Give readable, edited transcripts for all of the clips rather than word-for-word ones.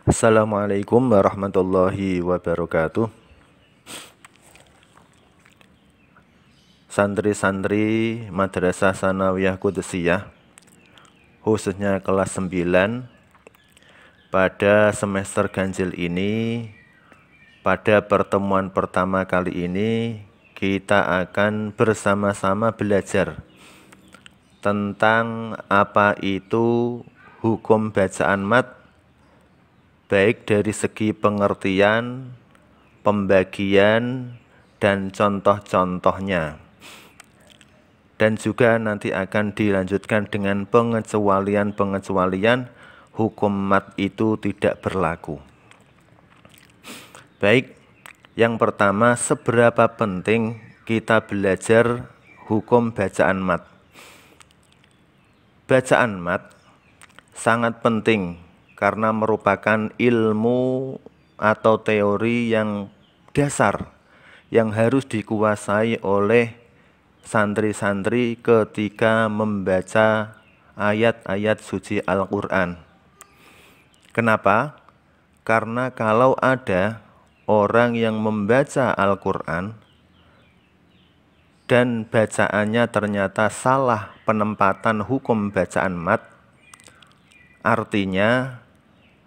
Assalamualaikum warahmatullahi wabarakatuh. Santri-santri Madrasah Tsanawiyah Qudusiyah, khususnya kelas 9, pada semester ganjil ini, pada pertemuan pertama kali ini, kita akan bersama-sama belajar tentang apa itu hukum bacaan mat, baik dari segi pengertian, pembagian, dan contoh-contohnya. Dan juga nanti akan dilanjutkan dengan pengecualian-pengecualian hukum mat itu tidak berlaku. Baik, yang pertama, seberapa penting kita belajar hukum bacaan mat? Bacaan mat sangat penting karena merupakan ilmu atau teori yang dasar yang harus dikuasai oleh santri-santri ketika membaca ayat-ayat suci Al-Quran. Kenapa? Karena kalau ada orang yang membaca Al-Quran dan bacaannya ternyata salah penempatan hukum bacaan mat, artinya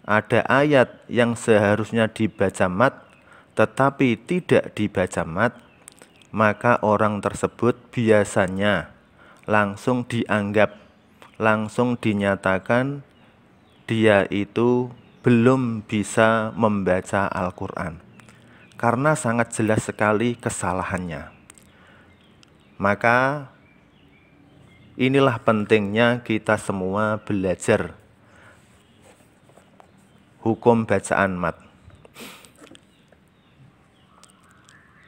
ada ayat yang seharusnya dibaca mat tetapi tidak dibaca mat, maka orang tersebut biasanya langsung dianggap, langsung dinyatakan dia itu belum bisa membaca Al-Quran karena sangat jelas sekali kesalahannya. Maka inilah pentingnya kita semua belajar hukum bacaan mat.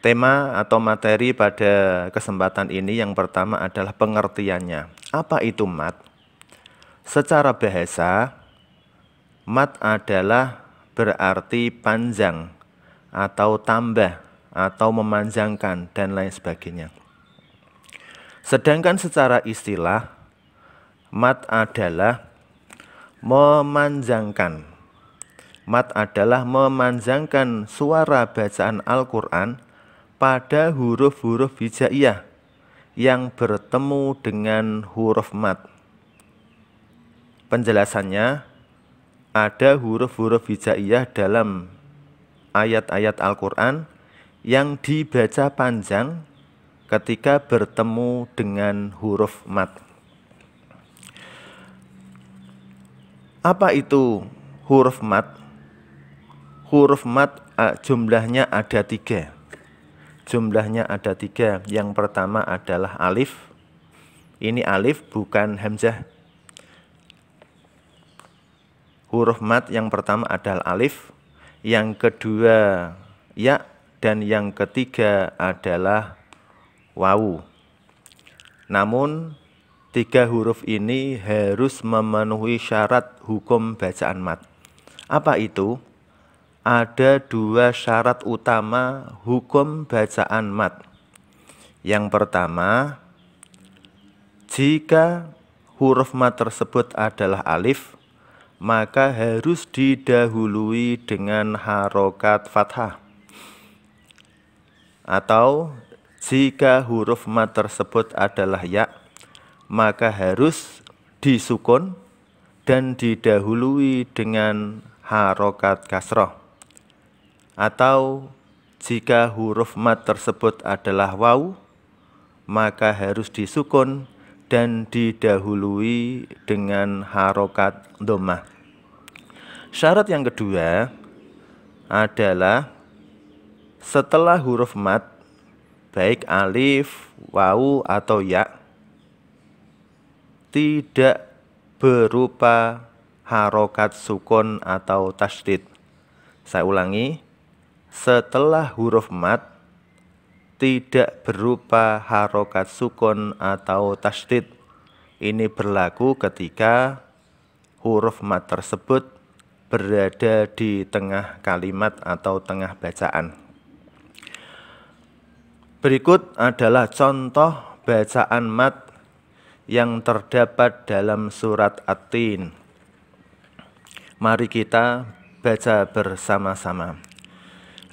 Tema atau materi pada kesempatan ini yang pertama adalah pengertiannya. Apa itu mat? Secara bahasa, mat adalah berarti panjang atau tambah atau memanjangkan dan lain sebagainya. Sedangkan secara istilah, mat adalah memanjangkan. Mat adalah memanjangkan suara bacaan Al-Quran pada huruf-huruf hijaiyah yang bertemu dengan huruf mat. Penjelasannya, ada huruf-huruf hijaiyah dalam ayat-ayat Al-Quran yang dibaca panjang ketika bertemu dengan huruf mat. Apa itu huruf mat? Huruf mat jumlahnya ada 3. Jumlahnya ada 3. Yang pertama adalah alif. Ini alif bukan hamzah. Huruf mat yang pertama adalah alif. Yang kedua ya. Dan yang ketiga adalah wawu. Namun 3 huruf ini harus memenuhi syarat hukum bacaan mat. Apa itu? Ada 2 syarat utama hukum bacaan mat. Yang pertama, jika huruf mat tersebut adalah alif, maka harus didahului dengan harokat fathah. Atau jika huruf mat tersebut adalah ya, maka harus disukun dan didahului dengan harokat kasroh. Atau jika huruf mat tersebut adalah wawu, maka harus disukun dan didahului dengan harokat dhammah. Syarat yang kedua adalah setelah huruf mat, baik alif, wawu, atau ya, tidak berupa harokat sukun atau tasydid. Saya ulangi, setelah huruf mat tidak berupa harokat sukun atau tasydid. Ini berlaku ketika huruf mat tersebut berada di tengah kalimat atau tengah bacaan. Berikut adalah contoh bacaan mat yang terdapat dalam surat At-Tin. Mari kita baca bersama-sama.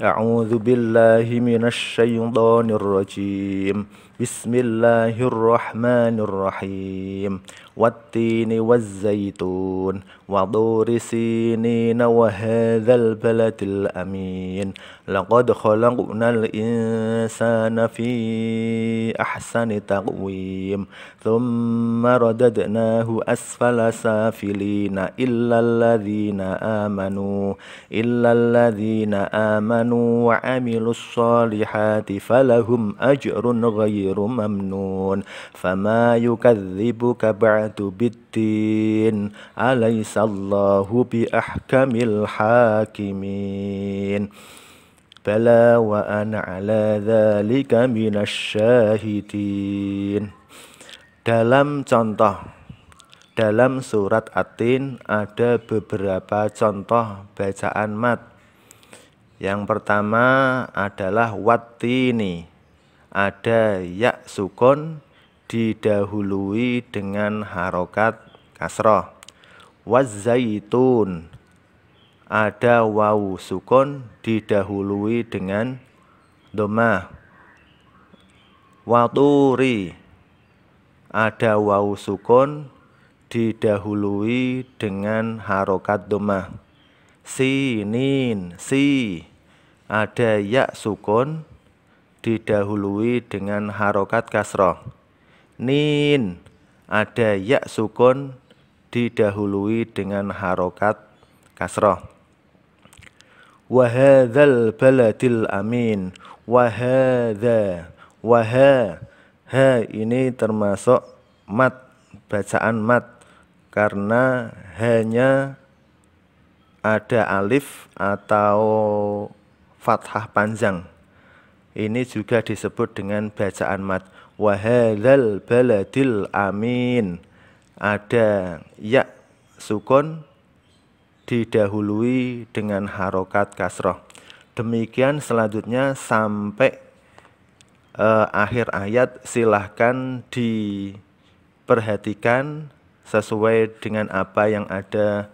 A'udzu billahi minasy syaithanir rajim. Bismillahirrahmanirrahim. Wattini wazzaitun wa dhuri sinin wa hadzal baladil amin. Laqad khalaqnal insana fi ahsani taqwim. Tsumma radadnahu asfala safilina illal ladzina amanu wa amilus solihati falahum ajrun ghairu mamnun. Fama yukadzibuka ba'du biddin. Alaisallahu bi ahkamil hakimin. Bala wa ana ala dzalika minasyahidin. Dalam contoh, dalam surat At-Tin ada beberapa contoh bacaan mat. Yang pertama adalah wattini, ada ya sukun didahului dengan harokat kasroh. Wazzaitun, ada wawu sukun didahului dengan dhammah. Waturi, ada wawu sukun didahului dengan harokat dhammah. Sinin, ada ya sukun didahului dengan harokat kasroh. Nin, ada ya sukun didahului dengan harokat kasroh. Wahadzal baladil amin. Wahadza, ha ini termasuk mat, bacaan mat, karena hanya ada alif atau fathah panjang. Ini juga disebut dengan bacaan mat. Wahadzal baladil amin, ada ya sukun didahului dengan harokat kasroh. Demikian selanjutnya sampai akhir ayat. Silahkan diperhatikan sesuai dengan apa yang ada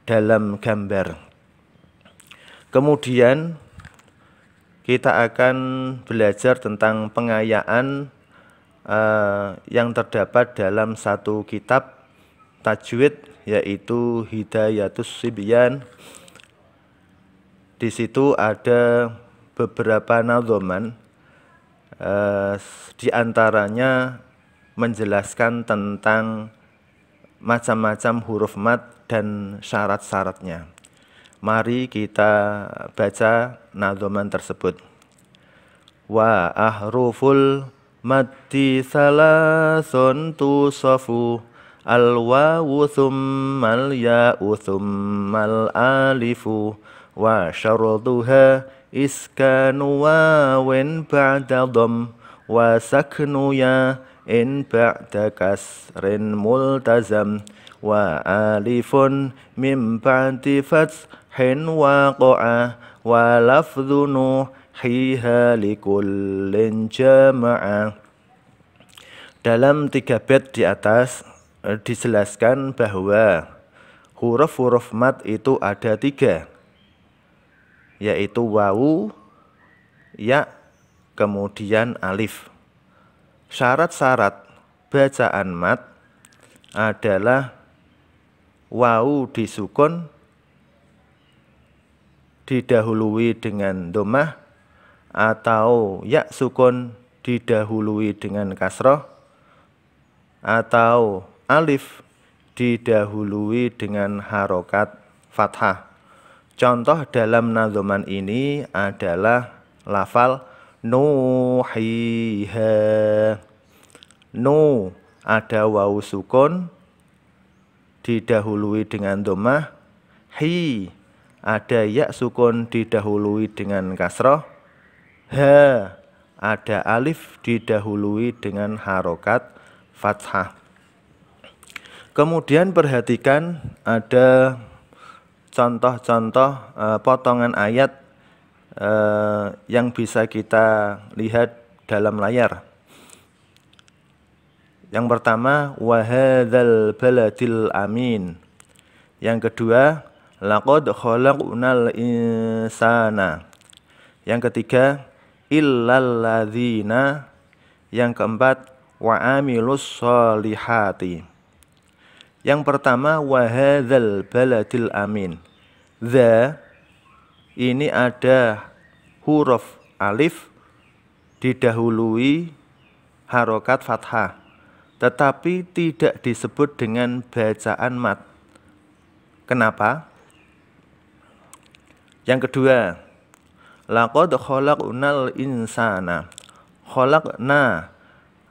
dalam gambar. Kemudian kita akan belajar tentang pengayaan yang terdapat dalam satu kitab tajwid, yaitu Hidayatus Sibyan. Di situ ada beberapa nadhoman, di antaranya menjelaskan tentang macam-macam huruf mat dan syarat-syaratnya. Mari kita baca nadhoman tersebut. Wa ahruful maddi salasun tusafu al-wawu thummal ya'u thummal alifu wa syarduha iskanu wawin ba'da dham wa saknu ya in ba'da kasrin multazam wa alifun mim ba'di fathin waqa'a wa lafdhu nuhiha likullin jama'a. Dalam 3 bait di atas dijelaskan bahwa huruf-huruf mat itu ada 3, yaitu wawu, ya, kemudian alif. Syarat-syarat bacaan mat adalah wawu disukun didahului dengan dhammah, atau ya sukun didahului dengan kasroh, atau alif didahului dengan harokat fathah. Contoh dalam nadhoman ini adalah lafal nuhiha. Nu, ada wawu sukun didahului dengan dhammah. Hi, ada ya sukun didahului dengan kasroh. Ha, ada alif didahului dengan harokat fathah. Kemudian perhatikan ada contoh-contoh potongan ayat yang bisa kita lihat dalam layar. Yang pertama, wahadzal baladil amin. Yang kedua, laqad khalaqnal insana. Yang ketiga, illal ladzina. Yang keempat, wa amilus solihati. Yang pertama, wa hadzal baladil amin. Dza ini ada huruf alif didahului harokat fathah, tetapi tidak disebut dengan bacaan mat. Kenapa? Yang kedua, laqad khalaqnal insana. Khalaqna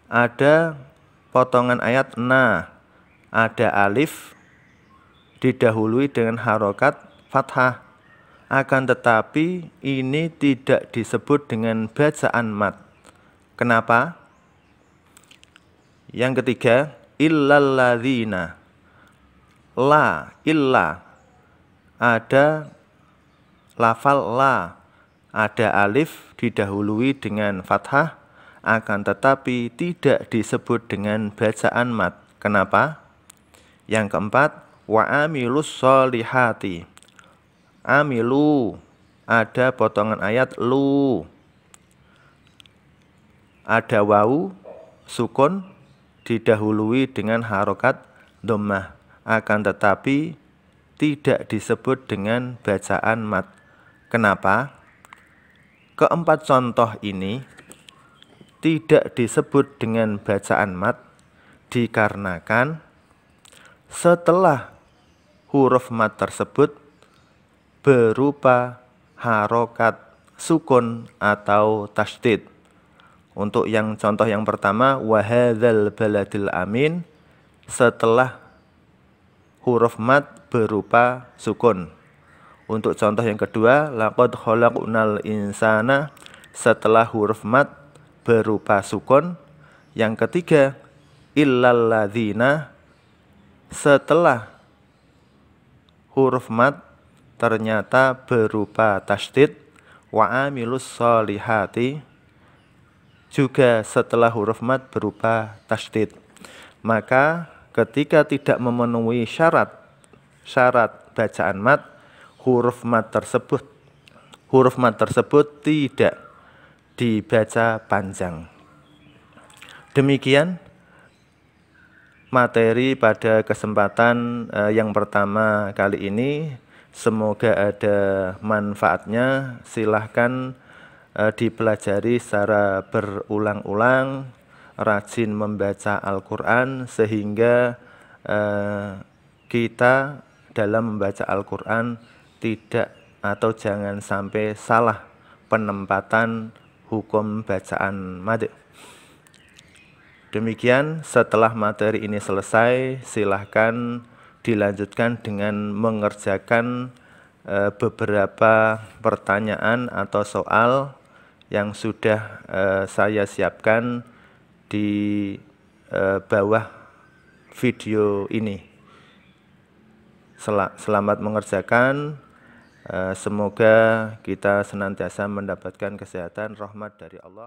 ada potongan ayat na, ada alif didahului dengan harokat fathah. Akan tetapi ini tidak disebut dengan bacaan mat. Kenapa? Yang ketiga, illal ladzina. La, illa. Ada lafal la, ada alif didahului dengan fathah, akan tetapi tidak disebut dengan bacaan mat. Kenapa? Yang keempat, wa amilus solihati. Amilu, ada potongan ayat lu, ada wawu sukun didahului dengan harokat dhammah, akan tetapi tidak disebut dengan bacaan mat. Kenapa? Keempat contoh ini tidak disebut dengan bacaan mat dikarenakan setelah huruf mat tersebut berupa harokat sukun atau tasydid. Untuk yang contoh yang pertama, wa hadzal baladil amin, setelah huruf mat berupa sukun. Untuk contoh yang kedua, laqad khalaqnal insana, setelah huruf mat berupa sukun. Yang ketiga, illal ladzina, setelah huruf mat ternyata berupa tasydid. Wa amilus solihati, juga setelah huruf mat berupa tasydid. Maka ketika tidak memenuhi syarat bacaan mat, huruf mat tersebut tidak dibaca panjang. Demikian materi pada kesempatan yang pertama kali ini. Semoga ada manfaatnya. Silahkan dipelajari secara berulang-ulang, rajin membaca Al-Quran, sehingga kita dalam membaca Al-Quran tidak atau jangan sampai salah penempatan hukum bacaan mad. Demikian, setelah materi ini selesai, silahkan dilanjutkan dengan mengerjakan beberapa pertanyaan atau soal yang sudah saya siapkan di bawah video ini. Selamat mengerjakan. Semoga kita senantiasa mendapatkan kesehatan, rahmat dari Allah.